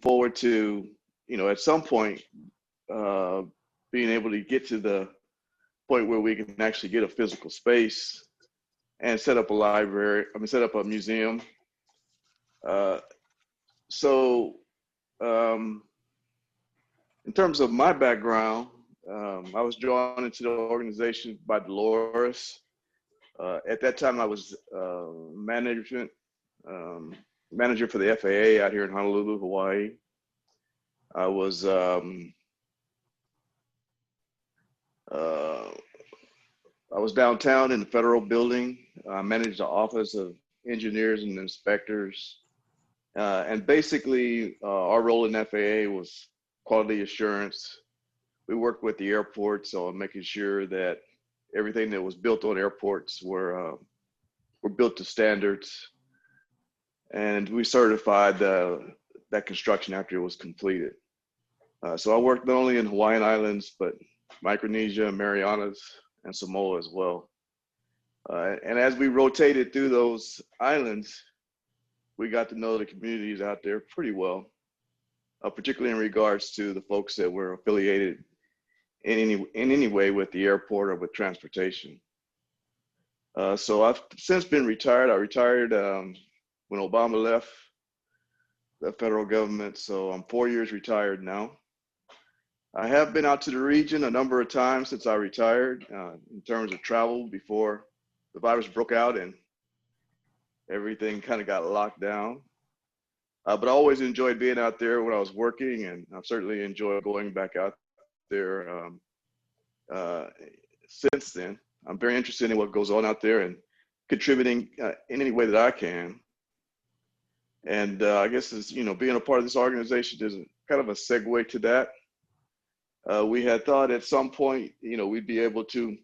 forward to, at some point, being able to get to the point where we can actually get a physical space and set up a library, set up a museum. So in terms of my background, I was drawn into the organization by Dolores. At that time, I was manager for the FAA out here in Honolulu, Hawaii. I was downtown in the federal building. I managed the Office of Engineers and Inspectors. And basically, our role in FAA was quality assurance. We worked with the airports on making sure that everything that was built on airports were built to standards. And we certified that construction after it was completed. So I worked not only in Hawaiian Islands, but Micronesia, Marianas, and Samoa as well. And as we rotated through those islands, we got to know the communities out there pretty well, particularly in regards to the folks that were affiliated in any way with the airport or with transportation. So I've since been retired. I retired when Obama left the federal government, so I'm 4 years retired now. I have been out to the region a number of times since I retired in terms of travel before the virus broke out and everything kind of got locked down. But I always enjoyed being out there when I was working, and I've certainly enjoyed going back out there since then. I'm very interested in what goes on out there and contributing in any way that I can. And I guess it's, being a part of this organization is kind of a segue to that. We had thought at some point, we'd be able to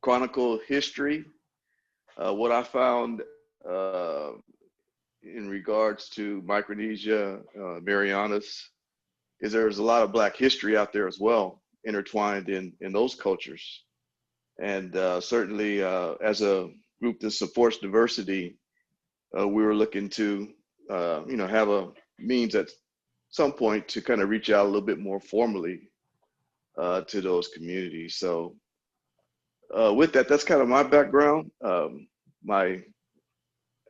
chronicle history. What I found in regards to Micronesia, Marianas, is there's a lot of Black history out there as well, intertwined in those cultures. And certainly as a group that supports diversity, we were looking to, have a means at some point to kind of reach out a little bit more formally to those communities. So with that, that's kind of my background.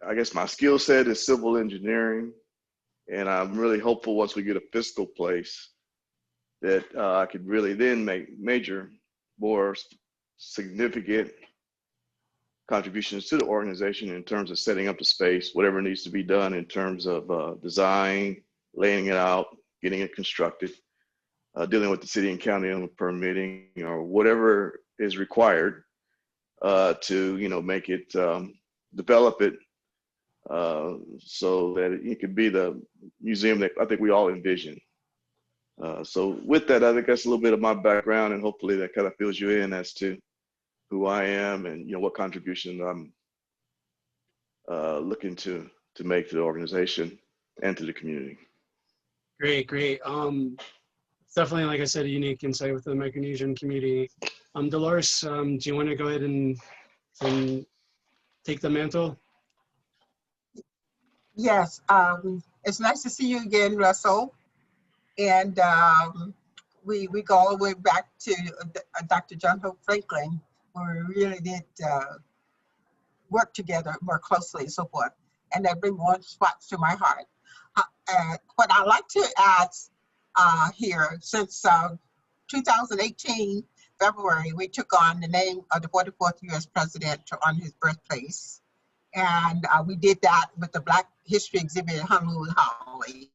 I guess my skill set is civil engineering, and I'm really hopeful once we get a physical place that I could really then make more significant contributions to the organization in terms of setting up the space, whatever needs to be done in terms of design, laying it out, getting it constructed, dealing with the city and county on permitting, or whatever is required to, make it, develop it so that it can be the museum that I think we all envision. So with that, I think that's a little bit of my background, and hopefully that kind of fills you in as to who I am and what contribution I'm looking to make to the organization and to the community. Great. Definitely, like I said, a unique insight with the Micronesian community. Dolores, do you want to go ahead and take the mantle? Yes, it's nice to see you again, Russell. And we go all the way back to Dr. John Hope Franklin, where we really did work together more closely and so forth. And that brings warm spots to my heart. What I like to add here, since 2018, February, we took on the name of the 44th U.S. president on his birthplace. And we did that with the Black History exhibit in Honolulu, Hawaii.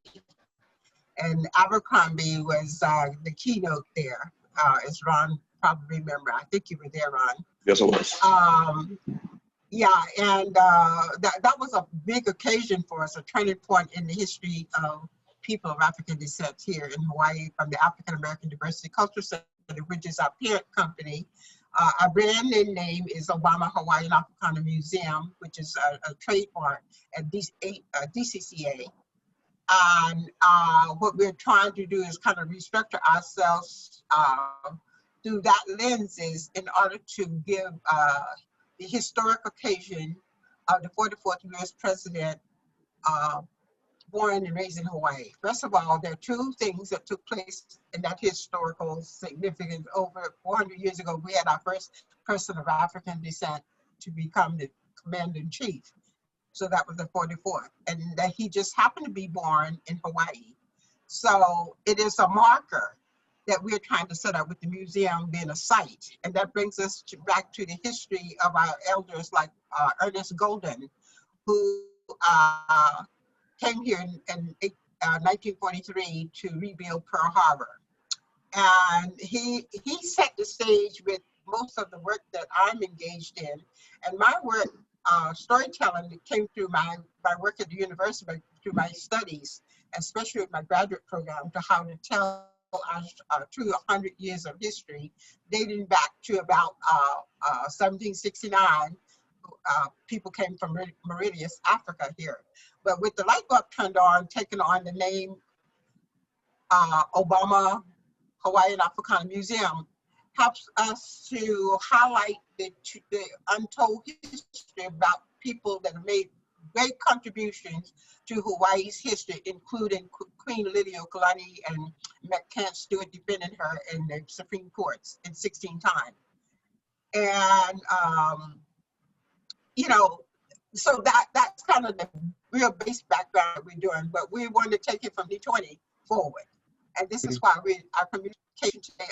And Abercrombie was the keynote there, as Ron probably remember. I think you were there, Ron. Yes, I was. Yeah, and that was a big occasion for us, a turning point in the history of people of African descent here in Hawaii from the African American Diversity Culture Center, which is our parent company. Our brand name is Obama Hawaiian Africana Museum, which is a trademark at DCCA. And what we're trying to do is kind of restructure ourselves through that lenses in order to give the historic occasion of the 44th U.S. president born and raised in Hawaii. First of all, there are two things that took place in that historical significance. Over 400 years ago, we had our first person of African descent to become the commander-in-chief. So that was the 44th. And that he just happened to be born in Hawaii. So it is a marker that we're trying to set up with the museum being a site. And that brings us back to the history of our elders like Ernest Golden, who came here in 1943 to rebuild Pearl Harbor. And he set the stage with most of the work that I'm engaged in. And my work, storytelling, came through my work at the university, through my studies, especially with my graduate program, to how to tell our true 100 years of history, dating back to about 1769. People came from Mauritius, Africa here. But with the light bulb turned on, taking on the name Obama Hawaiian Africana Museum, helps us to highlight the untold history about people that have made great contributions to Hawaii's history, including Queen Lydia Kalani and McCann Stewart defending her in the Supreme Courts in 16 times. And, you know, so that's kind of the real base background that we're doing, but we want to take it from D20 forward. And this is why our communication today,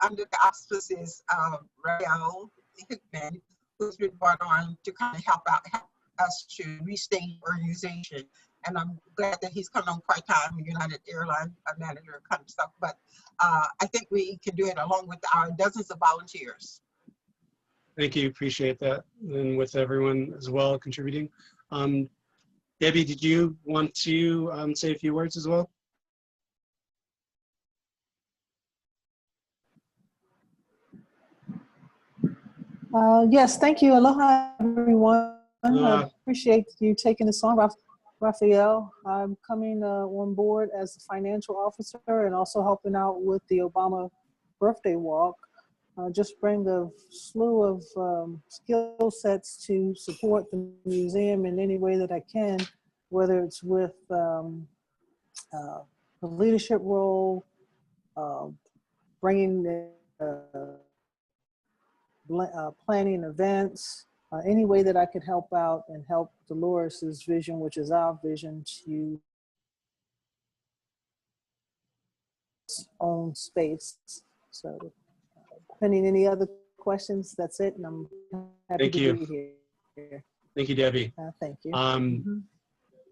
under the auspices of Rael Hickman, who's been brought on to kind of help us to restate the organization. And I'm glad that he's coming on part-time, United Airlines manager kind of stuff. But I think we can do it along with our dozens of volunteers. Thank you, appreciate that. And with everyone as well contributing. Debbie, did you want to say a few words as well? Yes, thank you. Aloha, everyone. I appreciate you taking this on, Raphael. I'm coming on board as a financial officer and also helping out with the Obama birthday walk. Just bring a slew of skill sets to support the museum in any way that I can, whether it's with a leadership role, bringing the planning events, any way that I could help out and help Dolores's vision, which is our vision, to own space. So pending any other questions, that's it. And I'm happy to be here. Thank you, Debbie. Thank you. We're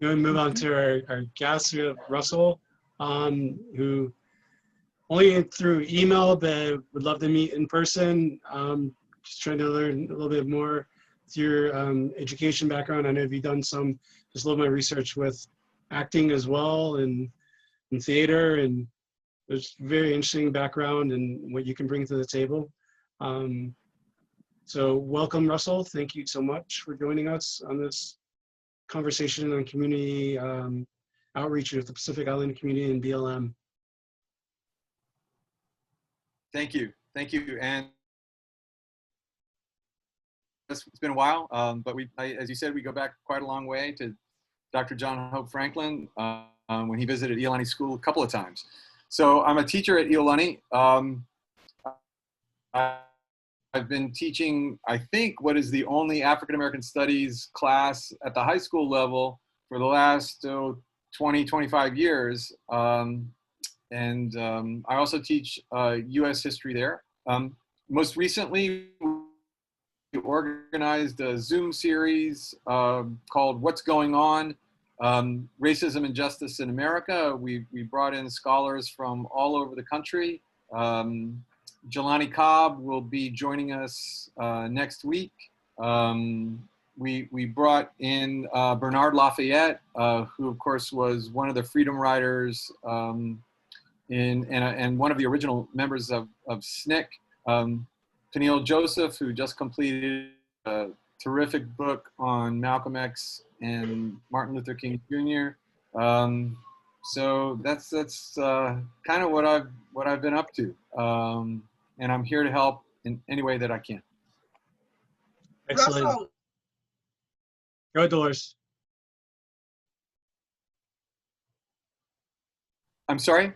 going to move on to our guest. We have Russell, who only through email, but would love to meet in person. Just trying to learn a little bit more with your education background. I know you've done just a little bit of research with acting as well and theater, and there's very interesting background and what you can bring to the table. So welcome, Russell. Thank you so much for joining us on this conversation on community outreach with the Pacific Island community and BLM. Thank you, and it's been a while, but as you said, we go back quite a long way to Dr. John Hope Franklin when he visited Iolani School a couple of times. So I'm a teacher at Iolani. I've been teaching, I think, what is the only African American Studies class at the high school level for the last 20, 25 years. And I also teach U.S. history there. Most recently, we organized a Zoom series called What's Going On? Racism and Justice in America. We brought in scholars from all over the country. Jelani Cobb will be joining us next week. We brought in Bernard Lafayette, who of course was one of the freedom riders and one of the original members of SNCC. Peniel Joseph, who just completed a terrific book on Malcolm X and Martin Luther King Jr. So that's kind of what I've been up to, and I'm here to help in any way that I can. Excellent. Russell, Go ahead, Dolores. I'm sorry?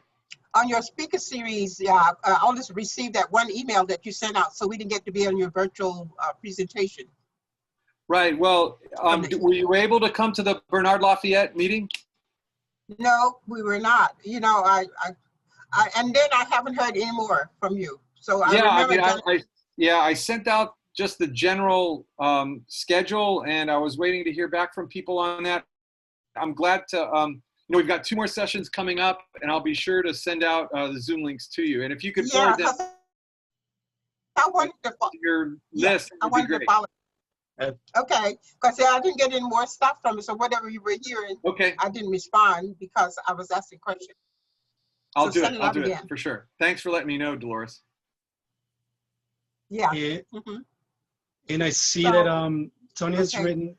On your speaker series, I only received that one email that you sent out, so we didn't get to be on your virtual presentation. Right. Well, were you able to come to the Bernard Lafayette meeting? No, we were not. You know, and then I haven't heard any more from you. So I Yeah, remember. I sent out just the general schedule, and I was waiting to hear back from people on that. I'm glad to, you know, we've got 2 more sessions coming up, and I'll be sure to send out the Zoom links to you. And if you could forward them I wanted to to your list, I it would be wanted to great. follow. Okay, because I didn't get any more stuff from it. So whatever you were hearing, Okay, I didn't respond because I was asking questions. I'll So do send it. it I'll out do it again. for sure. Thanks for letting me know, Dolores. Yeah. And, Mhm. and I see So, that Tonia's okay. written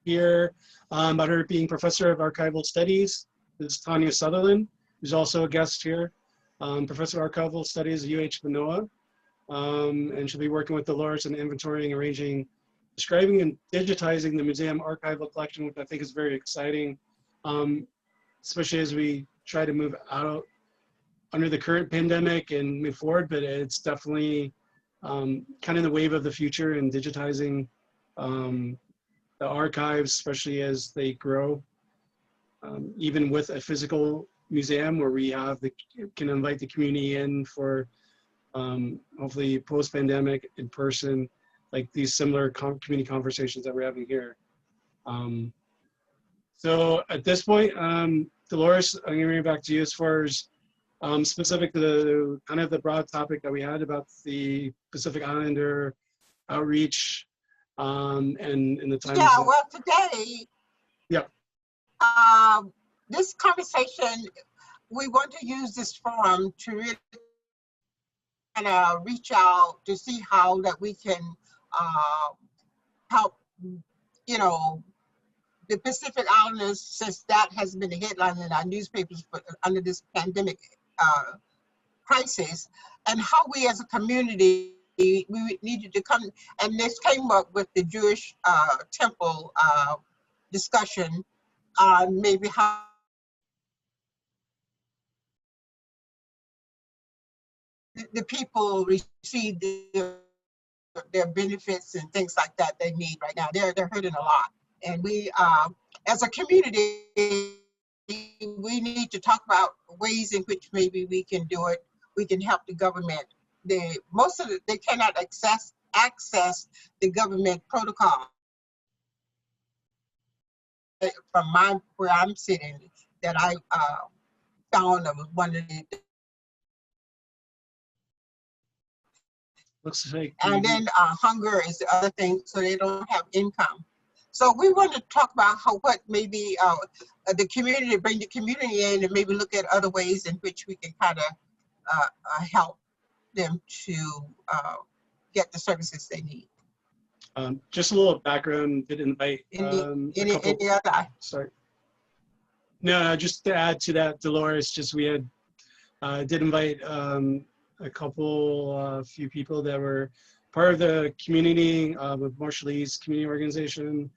here about her being professor of archival studies. This is Tanya Sutherland, who's also a guest here, professor of archival studies at UH Manoa. And she'll be working with Dolores in inventorying, arranging, describing, and digitizing the museum archival collection, which I think is very exciting, especially as we try to move out under the current pandemic and move forward. But it's definitely kind of the wave of the future in digitizing the archives, especially as they grow. Even with a physical museum where we have can invite the community in for hopefully post-pandemic in person, like these similar community conversations that we're having here. So at this point, Dolores, I'm going to bring it back to you as far as specific to the kind of the broad topic that we had about the Pacific Islander outreach and in the times. Yeah, well, today, yeah. This conversation, we want to use this forum to really kind of reach out to see how that we can help, you know, the Pacific Islanders, since that has been the headline in our newspapers under this pandemic crisis, and how we as a community, we needed to come, and this came up with the Jewish temple discussion on maybe how the people receive their benefits and things like that they need right now. They're hurting a lot. And we, as a community, we need to talk about ways in which maybe we can do it. We can help the government. They cannot access the government protocol. From where I'm sitting, that I found that was one of the. Looks like. And then hunger is the other thing, so they don't have income. So we want to talk about what maybe the community, bring the community in and maybe look at other ways in which we can kind of help them to get the services they need. Just a little background, did invite any other? Sorry. No, just to add to that, Dolores, just we had did invite a few people that were part of the community with Marshall Lee's community organization,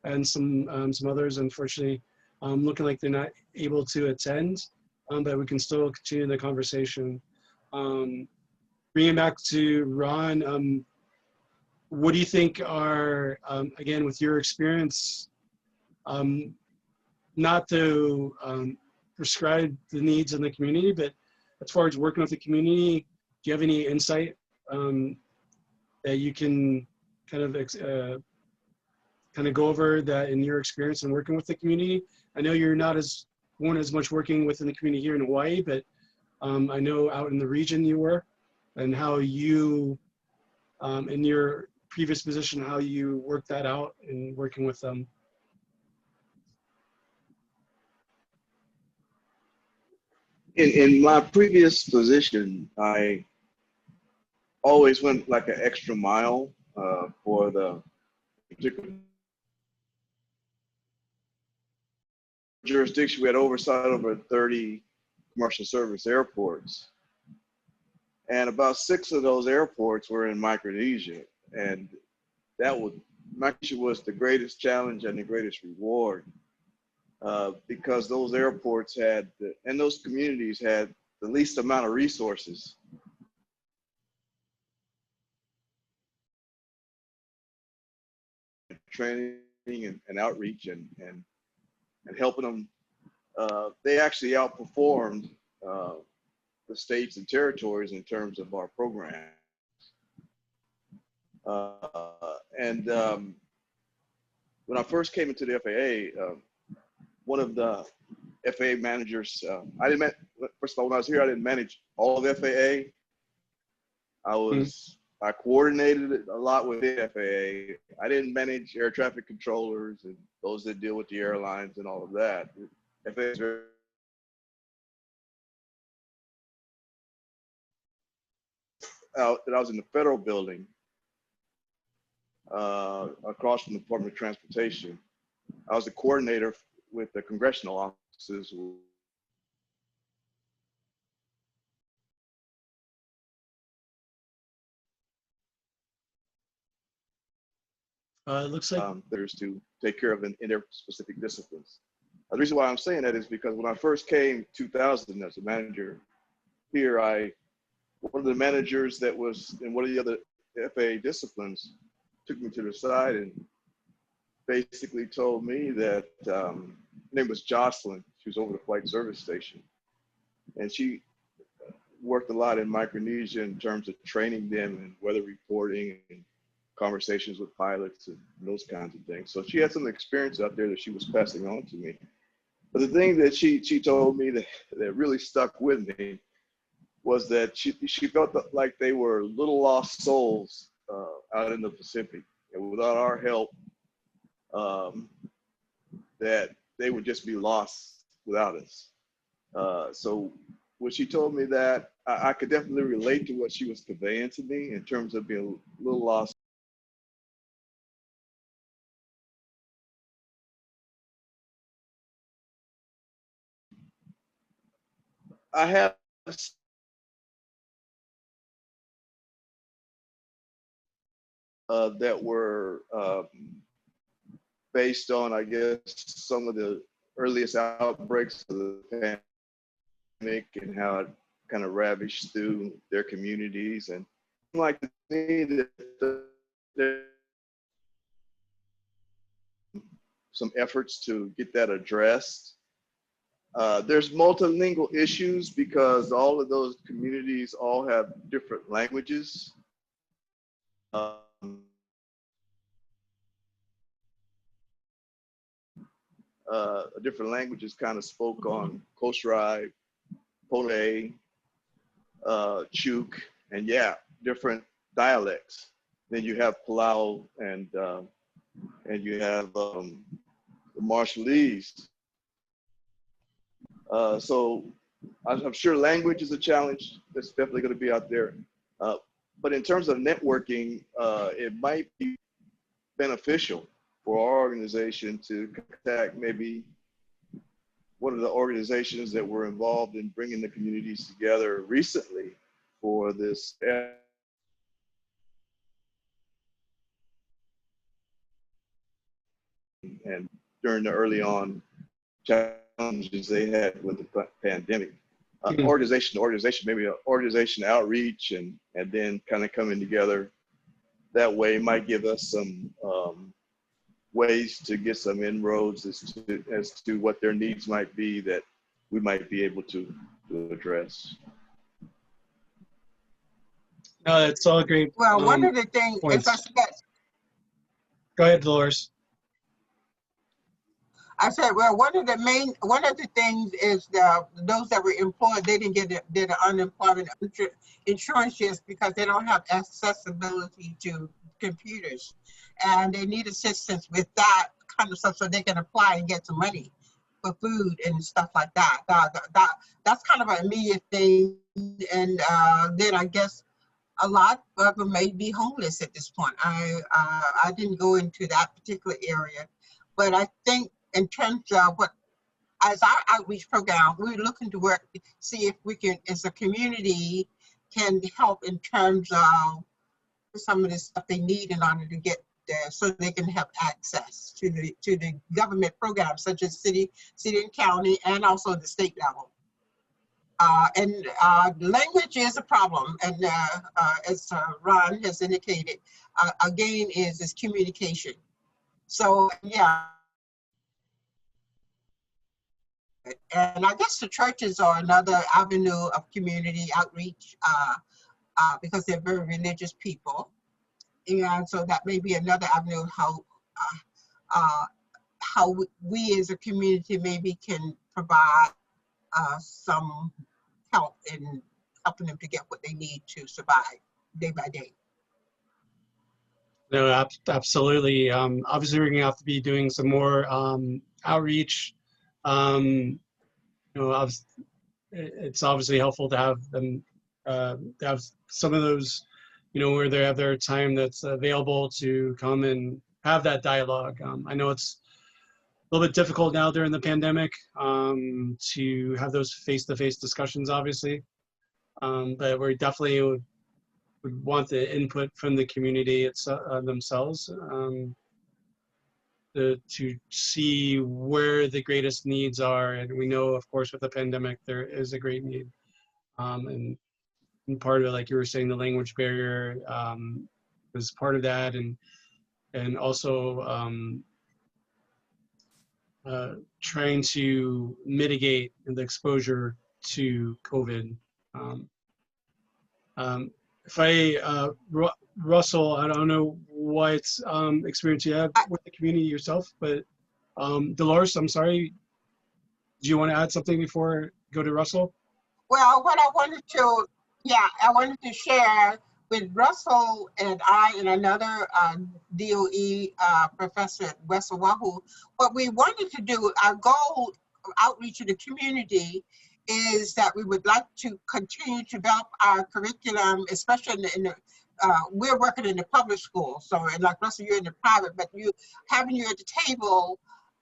and some others. Unfortunately, looking like they're not able to attend, but we can still continue the conversation. Bringing back to Ron, what do you think are, again, with your experience, not to prescribe the needs in the community, but as far as working with the community, do you have any insight that you can kind of go over that in your experience in working with the community? I know you're not as much working within the community here in Hawaii, but I know out in the region you were, and how you, in your previous position, how you worked that out in working with them. In my previous position, I always went like an extra mile for the particular jurisdiction. We had oversight over 30 commercial service airports. And about 6 of those airports were in Micronesia. And Micronesia was the greatest challenge and the greatest reward. because those airports had, and those communities had the least amount of resources. Training and outreach and helping them. They actually outperformed the states and territories in terms of our program. When I first came into the FAA, one of the FAA managers, first of all, when I was here, I didn't manage all of FAA. I coordinated it a lot with the FAA. I didn't manage air traffic controllers and those that deal with the airlines and all of that. FAA is very that I was in the federal building across from the Department of Transportation. I was the coordinator with the congressional offices. It looks like There's to take care of in their specific disciplines. The reason why I'm saying that is because when I first came 2000 as a manager here, one of the managers that was in one of the other FAA disciplines took me to the side and basically told me that her name was Jocelyn. She was over the flight service station, and she worked a lot in Micronesia in terms of training them and weather reporting and conversations with pilots and those kinds of things. So she had some experience out there that she was passing on to me. But the thing that she told me that really stuck with me was that she felt like they were little lost souls out in the Pacific, and without our help, that they would just be lost without us. So when she told me that, I could definitely relate to what she was conveying to me in terms of being a little lost. I have that were based on, I guess, some of the earliest outbreaks of the pandemic and how it kind of ravaged through their communities. And like to me that there's some efforts to get that addressed. There's multilingual issues because all of those communities all have different languages. Different languages kind of spoke on Coast Ride, Pole, Chuk, and yeah, different dialects. Then you have Palau and you have the Marshallese. So I'm sure language is a challenge that's definitely going to be out there. But in terms of networking, it might be beneficial for our organization to contact maybe one of the organizations that were involved in bringing the communities together recently for this. And during the early on challenges they had with the pandemic. Organization to organization, maybe an organization outreach and then kind of coming together that way might give us some ways to get some inroads as to what their needs might be that we might be able to address. no, it's all great. Well, one of the things, points. if I forget, Go ahead, Dolores. I said, well, one of the things is those that were employed, they didn't get the unemployment insurance just because they don't have accessibility to computers, and they need assistance with that kind of stuff so they can apply and get some money for food and stuff like that. That's kind of an immediate thing, and then I guess a lot of them may be homeless at this point. I didn't go into that particular area, but I think in terms of as our outreach program, we're looking to work, see if we can, as a community, can help in terms of some of the stuff they need in order to get so they can have access to the government programs such as city and county, and also the state level. Language is a problem, and as Ron has indicated, again, is communication. So yeah, and I guess the churches are another avenue of community outreach because they're very religious people, and so that may be another avenue of how we as a community maybe can provide some help in helping them to get what they need to survive day by day. No, absolutely. Obviously, we're going to have to be doing some more outreach. It's obviously helpful to have them to have some of those, where they have their time that's available to come and have that dialogue. I know it's a little bit difficult now during the pandemic to have those face-to-face discussions, obviously, but we definitely would want the input from the community themselves to see where the greatest needs are. And we know, of course, with the pandemic, there is a great need. And part of it, like you were saying, the language barrier was part of that. And also trying to mitigate the exposure to COVID. Russell, I don't know what experience you have with the community yourself, but Dolores, I'm sorry, do you want to add something before I go to Russell? Well, what I wanted to share with Russell and I and another DOE professor at West Oahu, what we wanted to do, our goal of outreach to the community is that we would like to continue to develop our curriculum, especially we're working in the public school. So, and like Russell, you're in the private, but having you at the table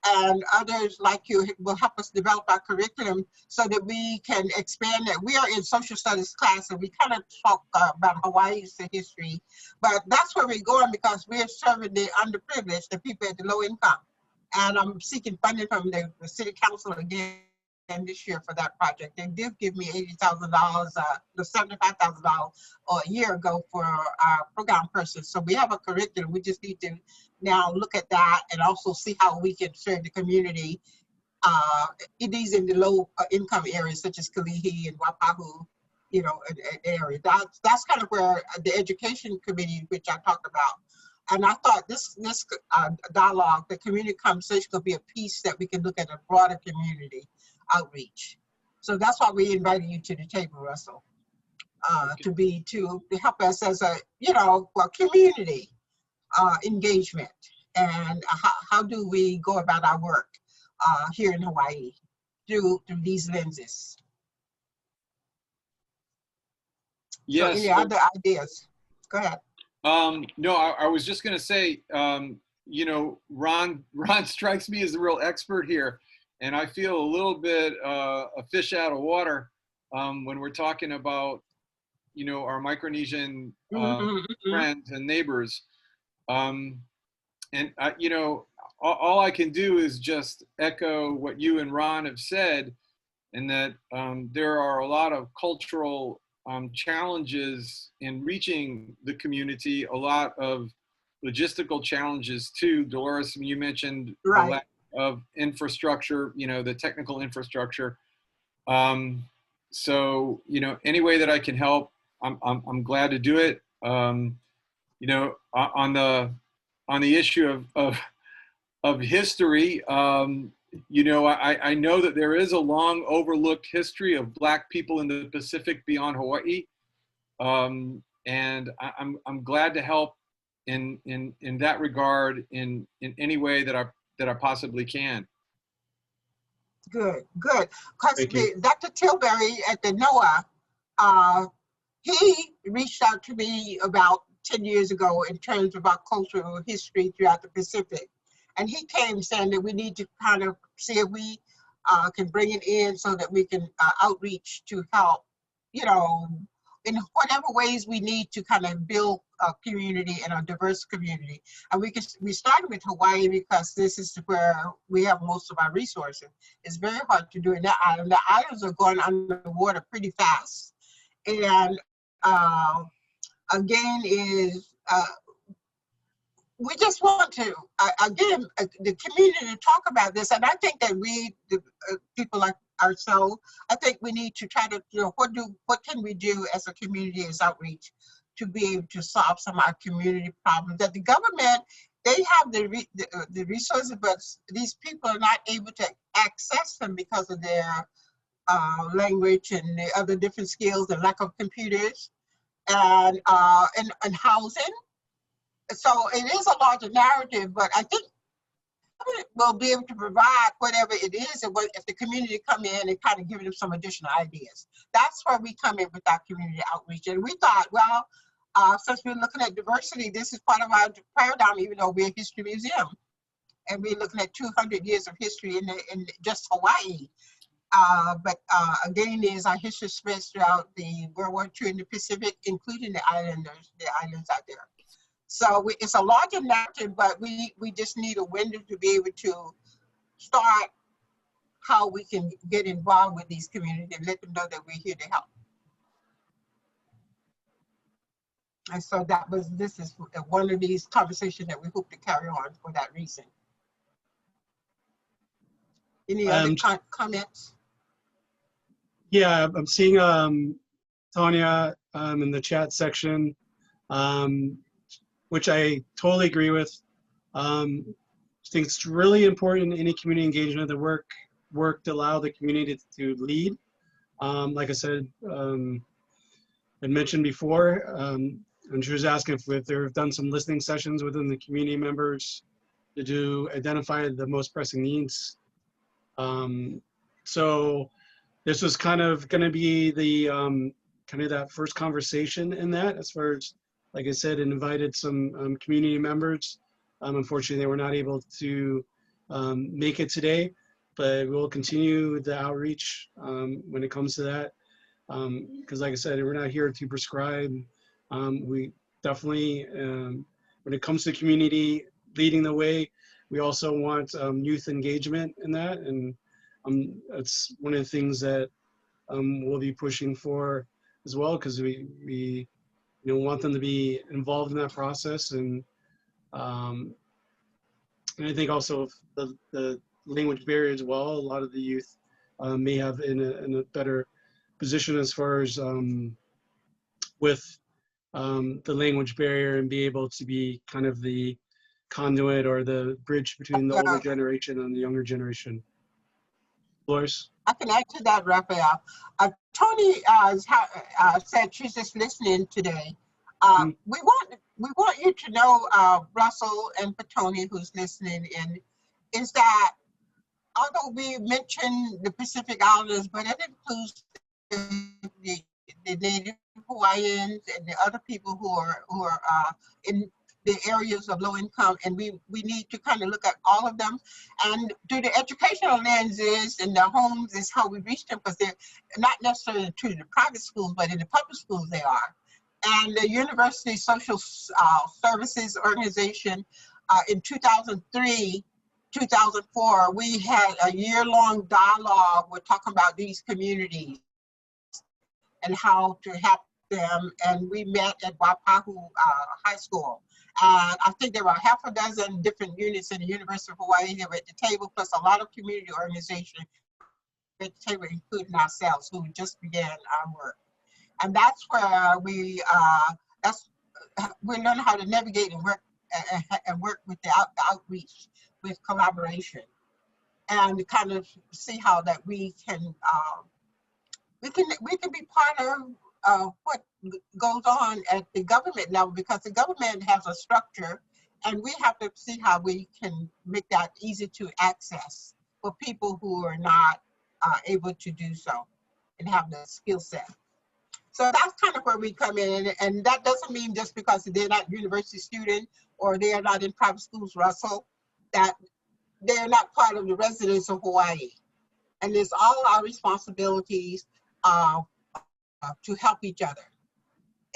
and others like you will help us develop our curriculum so that we can expand it. We are in social studies class, and we kind of talk about Hawaii's history, but that's where we're going because we're serving the underprivileged, the people at the low income. And I'm seeking funding from the city council again this year for that project. They did give me $80,000, $75,000 a year ago for our program person. So we have a curriculum. We just need to now look at that and also see how we can serve the community. These in the low income areas such as Kalihi and Wapahu, area. That's kind of where the education committee, which I talked about. And I thought this dialogue, the community conversation, could be a piece that we can look at a broader community outreach. So that's why we invited you to the table, Russell, to help us as a community engagement, and how do we go about our work here in Hawaii through these lenses. Yes. So any other ideas? Go ahead. No, I was just going to say, Ron strikes me as a real expert here. And I feel a little bit a fish out of water when we're talking about, our Micronesian friends and neighbors. And all I can do is just echo what you and Ron have said, and that there are a lot of cultural challenges in reaching the community, a lot of logistical challenges too. Dolores, you mentioned right. The lack of infrastructure, the technical infrastructure. So, any way that I can help, I'm glad to do it. On the issue of history, I know that there is a long overlooked history of Black people in the Pacific beyond Hawaii, and I'm glad to help in that regard in any way that I possibly can. Good. Because Dr. Tilbury at the NOAA, he reached out to me about 10 years ago in terms of our cultural history throughout the Pacific. And he came saying that we need to kind of see if we can bring it in so that we can outreach to help, in whatever ways we need to kind of build a community and a diverse community. And we started with Hawaii because this is where we have most of our resources. It's very hard to do in that island. The islands are going underwater pretty fast. And again is, we just want to, again, the community to talk about this. And I think that we, the people like ourselves, I think we need to try to, you know, what can we do as a community, as outreach, to be able to solve some of our community problems. That the government, they have the resources, but these people are not able to access them because of their language and the other different skills, the lack of computers, and housing. So it is a larger narrative, but I think we'll be able to provide whatever it is, and if the community come in and kind of give them some additional ideas. That's where we come in with our community outreach. And we thought, well, since we're looking at diversity, this is part of our paradigm, even though we're a history museum. And we're looking at 200 years of history in just Hawaii. But again, is our history spreads throughout the World War II in the Pacific, including the islands out there. So it's a larger narrative, but we just need a window to be able to start how we can get involved with these communities and let them know that we're here to help. And so this is one of these conversations that we hope to carry on for that reason. Any other comments? Yeah, I'm seeing Tanya in the chat section, which I totally agree with. I think it's really important in any community engagement that work to allow the community to lead. Like I said, I mentioned before, and she was asking if they've done some listening sessions within the community members to identify the most pressing needs. So this was kind of going to be the kind of that first conversation in that, as far as, like I said, invited some community members. Unfortunately, they were not able to make it today, but we'll continue the outreach when it comes to that. Because like I said, we're not here to prescribe. We definitely, when it comes to community leading the way, we also want youth engagement in that. And it's one of the things that we'll be pushing for as well, because we want them to be involved in that process. And I think also the language barrier as well, a lot of the youth may have in a better position as far as with the language barrier, and be able to be kind of the conduit or the bridge between the older generation and the younger generation. Lois? I can add to that, Raphael. Tony said she's just listening today. We want you to know, Russell and Tony, who's listening in, is that although we mentioned the Pacific Islanders, but it includes the Native Hawaiians and the other people who are in the areas of low income, and we need to kind of look at all of them. And through the educational lenses and the homes is how we reach them, because they're not necessarily to the private schools, but in the public schools they are. And the University Social Services Organization in 2003, 2004, we had a year-long dialogue. We're talking about these communities and how to help them. And we met at Waipahu High School. And I think there were half a dozen different units in the University of Hawaii that were at the table, plus a lot of community organizations at the table, including ourselves, who just began our work. And that's where we learn how to navigate and work with the outreach, with collaboration, and kind of see how that we can be part of what goes on at the government level, because the government has a structure, and we have to see how we can make that easy to access for people who are not able to do so and have the skill set. So that's kind of where we come in, and that doesn't mean just because they're not university student or they are not in private schools, Russell, that they're not part of the residents of Hawaii. And it's all our responsibilities to help each other.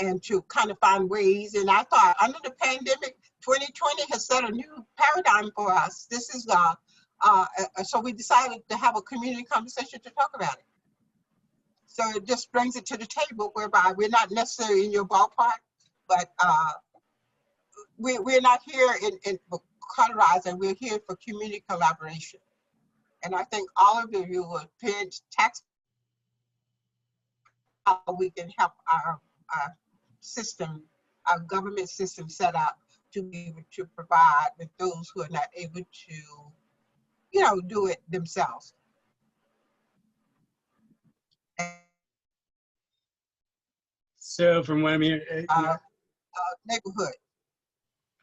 and to kind of find ways. And I thought under the pandemic, 2020 has set a new paradigm for us. This is so we decided to have a community conversation to talk about it. So it just brings it to the table whereby we're not necessarily in your ballpark, but we're not here in cauterizing, we're here for community collaboration. And I think all of you will pay tax how we can help our system, our government system set up to be able to provide with those who are not able to, do it themselves. So from what I'm hearing, Neighborhood.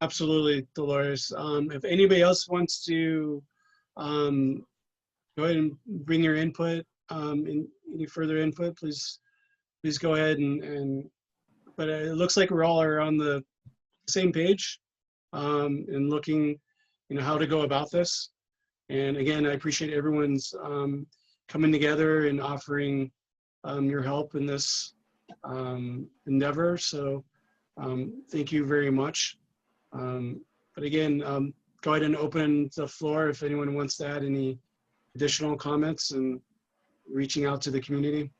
absolutely, Dolores. If anybody else wants to go ahead and bring your input, any further input, please go ahead but it looks like we're all on the same page and looking, how to go about this. And again, I appreciate everyone's coming together and offering your help in this endeavor. So thank you very much. But again, go ahead and open the floor if anyone wants to add any additional comments and reaching out to the community.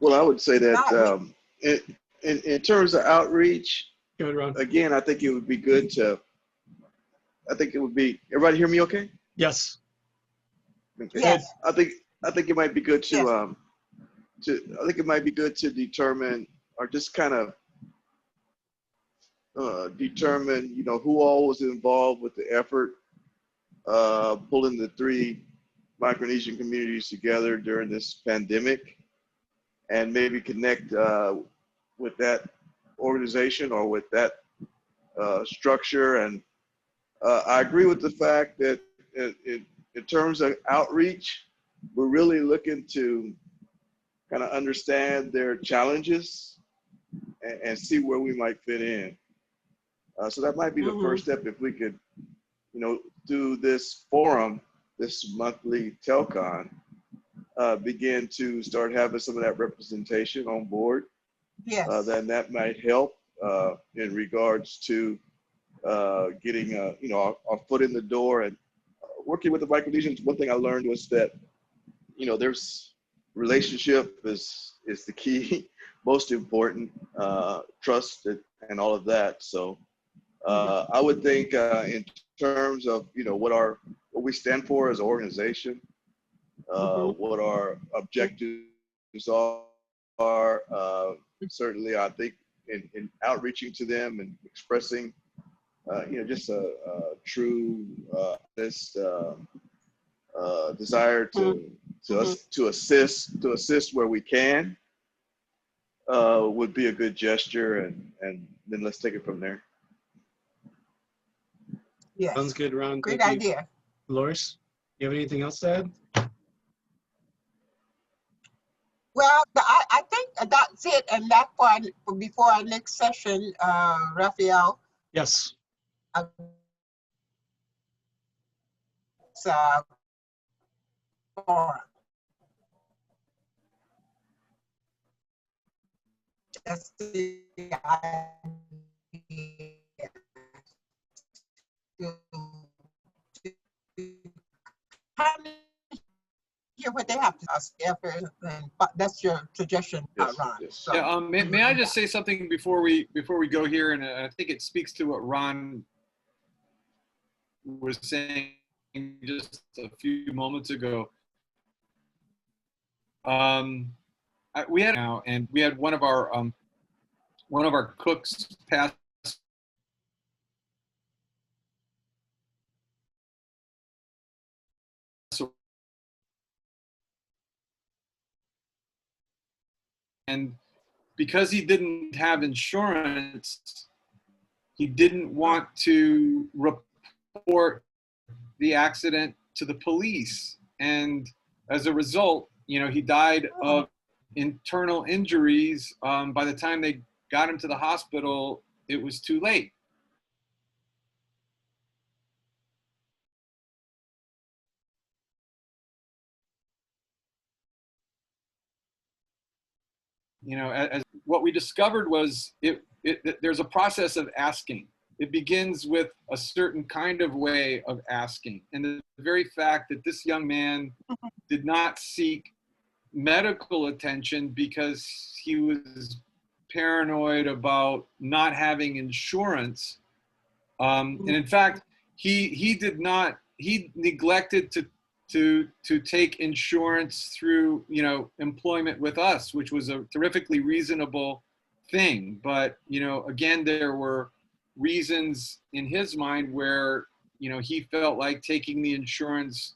Well, I would say that in terms of outreach, Go ahead, Ron. again, I think it would be good to, everybody hear me okay? Yes. Okay. Yes. I think it might be good to, Yes. I think it might be good to determine, or just kind of determine, who all was involved with the effort, pulling the 3 Micronesian communities together during this pandemic, and maybe connect with that organization or with that structure. And I agree with the fact that in terms of outreach, we're really looking to kind of understand their challenges and see where we might fit in. So that might be the first step, if we could, do this forum, this monthly telcon, begin to start having some of that representation on board. Yes. Then that might help in regards to getting our foot in the door. And working with the Micronesians, one thing I learned was that there's relationship is the key, most important, trust and all of that. So I would think in terms of what we stand for as an organization, what our objectives are. Certainly, I think in outreaching to them and expressing, just a true this desire to assist where we can would be a good gesture, and then let's take it from there. Yes. Sounds good, Ron. Great Thank you. idea. Dolores, you have anything else to add? Well, I think that's it. And that one, before our next session, Raphael. Yes. Forum. Just the idea to hear what they have to us. That's your suggestion, Yes, Ron. yes. So, Yeah, may I just say something before we go here? And I think it speaks to what Ron was saying just a few moments ago. We had one of our cooks pass away. And because he didn't have insurance, he didn't want to report the accident to the police. And as a result, he died of internal injuries. By the time they got him to the hospital, it was too late. you know, as what we discovered was there's a process of asking. It begins with a certain kind of way of asking. And the very fact that this young man did not seek medical attention because he was paranoid about not having insurance. And in fact, he neglected to take insurance through, you know, employment with us, which was a terrifically reasonable thing. But, you know, again, there were reasons in his mind where, you know, he felt like taking the insurance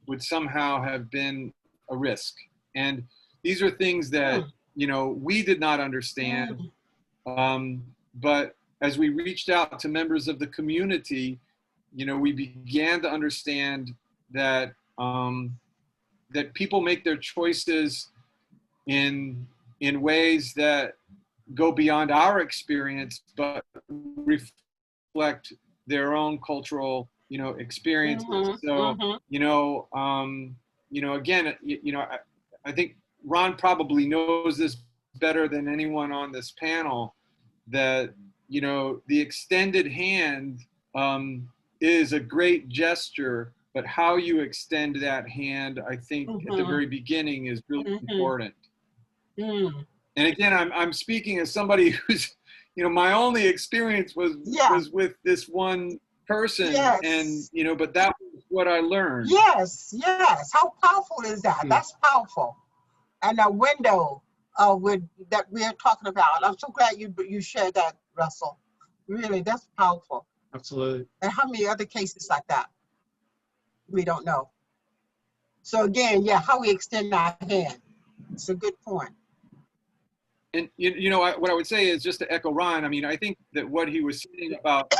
would somehow have been a risk. And these are things that, you know, we did not understand. But as we reached out to members of the community, you know, we began to understand that that people make their choices in ways that go beyond our experience, but reflect their own cultural, you know, experiences. So, you know, again, you know, I think Ron probably knows this better than anyone on this panel, that, you know, the extended hand is a great gesture, but how you extend that hand, I think at the very beginning is really important. And again, I'm speaking as somebody who's, you know, my only experience was with this one person, and, you know, but that was what I learned. Yes. How powerful is that? That's powerful. And a window that we're talking about. I'm so glad you shared that, Russell. Really, that's powerful. Absolutely. And how many other cases like that? We don't know. So again, how we extend our hand. It's a good point. And, you know, what I would say is, just to echo Ron, I mean, I think that what he was saying about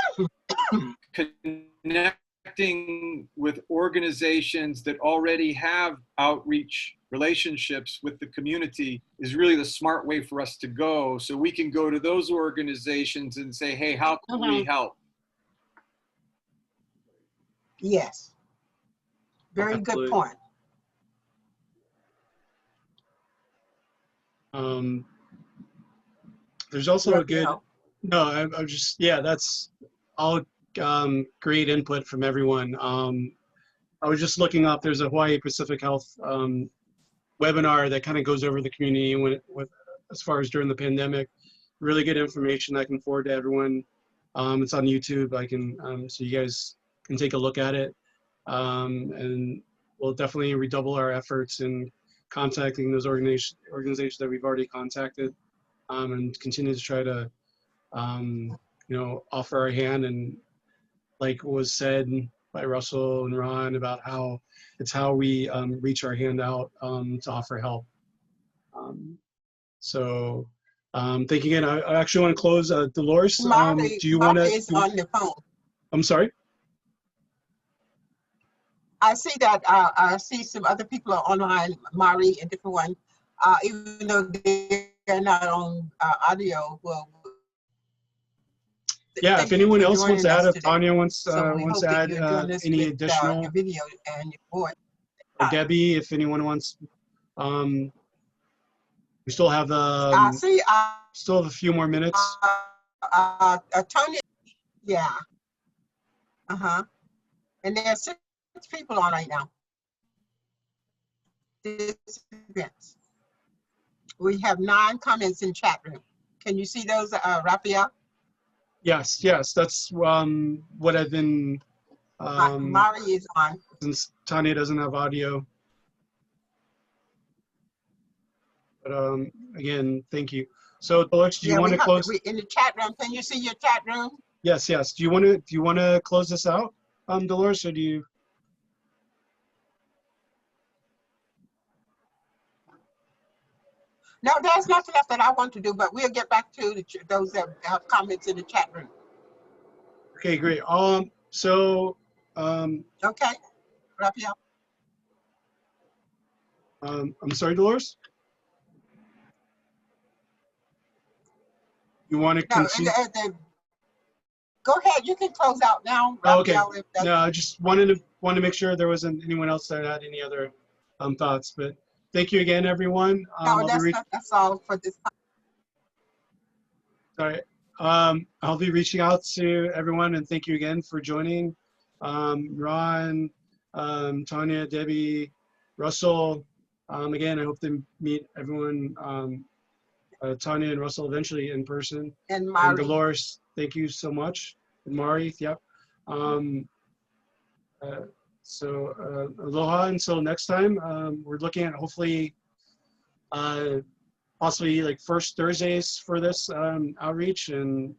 connecting with organizations that already have outreach relationships with the community is really the smart way for us to go. So we can go to those organizations and say, hey, how can we help? Yes. Very good point. There's also a good, I'm just, that's all great input from everyone. I was just looking up, there's a Hawaii Pacific Health webinar that kind of goes over the community as far as during the pandemic. Really good information I can forward to everyone. It's on YouTube. I can, so you guys can take a look at it. And we'll definitely redouble our efforts in contacting those organizations that we've already contacted, and continue to try to, you know, offer our hand. And like was said by Russell and Ron about how it's how we reach our hand out to offer help. So thank you again. I actually want to close. Dolores, do you want to? Is on the phone. I'm sorry? I see that I see some other people are online, Mari and different ones, even though they're not on audio. Well, yeah, if anyone else wants to add, if Tanya wants to add any with, additional, your video and your voice. or Debbie, if anyone wants, we still have still have a few more minutes. Tony, and there's 6 people on right now. We have 9 comments in chat room. Can you see those, Raphael? Yes, that's what I've been. Mari is on. Since Tanya doesn't have audio. But again, thank you. So Dolores, do you want to close? In the chat room, can you see your chat room? Yes. Do you want to close this out, Dolores, or do you? No, there's nothing else that I want to do, but we'll get back to those that have comments in the chat room. Okay, great. Okay, Raphael. I'm sorry, Dolores. You want to continue? Go ahead. You can close out now. Oh, okay. No, I just wanted to make sure there wasn't anyone else that had any other thoughts, but thank you again, everyone. No, that's all for this. Sorry. I'll be reaching out to everyone, and thank you again for joining. Ron, Tanya, Debbie, Russell. Again, I hope to meet everyone, Tanya and Russell, eventually in person. And Mari. And Dolores, thank you so much. And Mari, yep. Aloha until next time. We're looking at hopefully possibly like first Thursdays for this outreach, and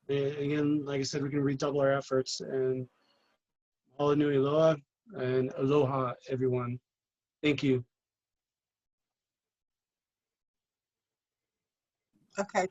again, like I said, we can redouble our efforts. And mahalo nui loa and aloha, everyone. Thank you. Okay.